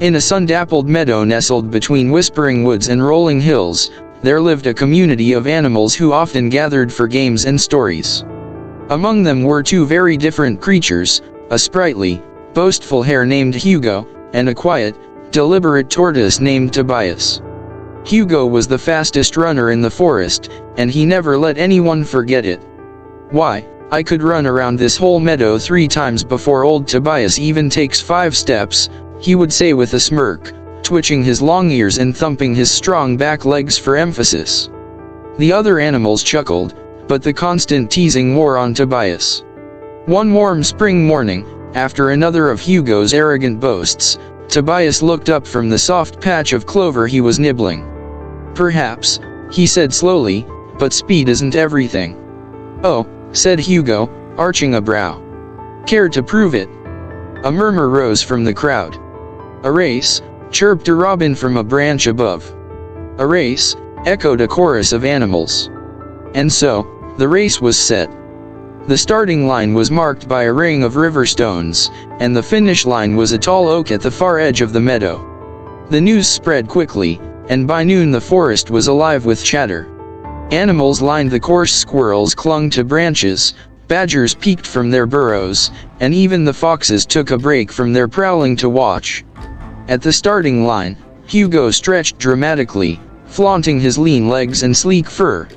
In a sun-dappled meadow nestled between whispering woods and rolling hills, there lived a community of animals who often gathered for games and stories. Among them were two very different creatures, a sprightly, boastful hare named Hugo, and a quiet, deliberate tortoise named Tobias. Hugo was the fastest runner in the forest, and he never let anyone forget it. "Why, I could run around this whole meadow 3 times before old Tobias even takes 5 steps, he would say with a smirk, twitching his long ears and thumping his strong back legs for emphasis. The other animals chuckled, but the constant teasing wore on Tobias. One warm spring morning, after another of Hugo's arrogant boasts, Tobias looked up from the soft patch of clover he was nibbling. "Perhaps," he said slowly, "but speed isn't everything." "Oh," said Hugo, arching a brow. "Care to prove it?" A murmur rose from the crowd. "A race," chirped a robin from a branch above. "A race," echoed a chorus of animals. And so, the race was set. The starting line was marked by a ring of river stones, and the finish line was a tall oak at the far edge of the meadow. The news spread quickly, and by noon the forest was alive with chatter. Animals lined the course, squirrels clung to branches, badgers peeked from their burrows, and even the foxes took a break from their prowling to watch. At the starting line, Hugo stretched dramatically, flaunting his lean legs and sleek fur.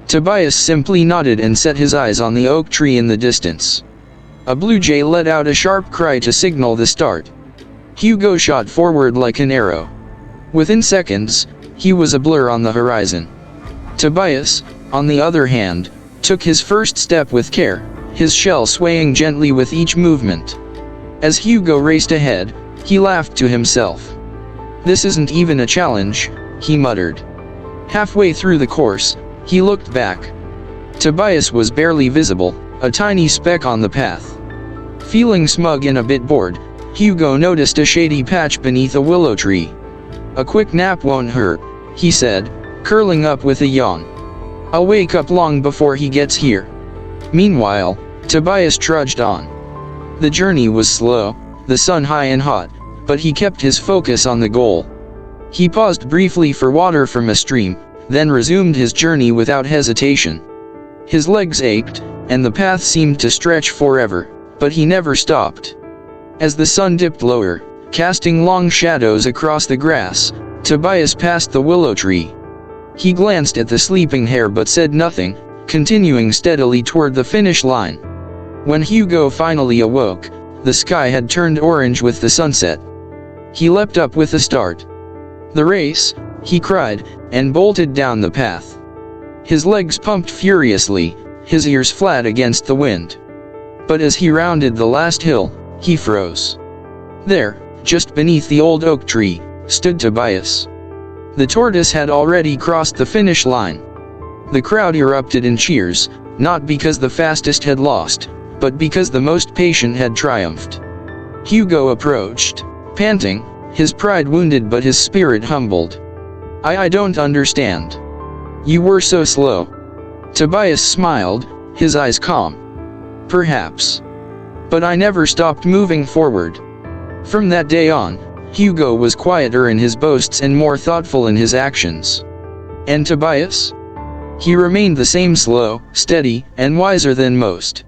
Tobias simply nodded and set his eyes on the oak tree in the distance. A blue jay let out a sharp cry to signal the start. Hugo shot forward like an arrow. Within seconds, he was a blur on the horizon. Tobias, on the other hand, took his first step with care, his shell swaying gently with each movement. As Hugo raced ahead, he laughed to himself. "This isn't even a challenge," he muttered. Halfway through the course, he looked back. Tobias was barely visible, a tiny speck on the path. Feeling smug and a bit bored, Hugo noticed a shady patch beneath a willow tree. "A quick nap won't hurt," he said, curling up with a yawn. "I'll wake up long before he gets here." Meanwhile, Tobias trudged on. The journey was slow, the sun high and hot, but he kept his focus on the goal. He paused briefly for water from a stream, then resumed his journey without hesitation. His legs ached, and the path seemed to stretch forever, but he never stopped. As the sun dipped lower, casting long shadows across the grass, Tobias passed the willow tree. He glanced at the sleeping hare but said nothing, continuing steadily toward the finish line. When Hugo finally awoke, the sky had turned orange with the sunset. He leapt up with a start. "The race," he cried, and bolted down the path. His legs pumped furiously, his ears flat against the wind. But as he rounded the last hill, he froze. There, just beneath the old oak tree, stood Tobias. The tortoise had already crossed the finish line. The crowd erupted in cheers, not because the fastest had lost, but because the most patient had triumphed. Hugo approached, panting, his pride wounded but his spirit humbled. I don't understand. You were so slow." Tobias smiled, his eyes calm. "Perhaps. But I never stopped moving forward." From that day on, Hugo was quieter in his boasts and more thoughtful in his actions. And Tobias? He remained the same, slow, steady, and wiser than most.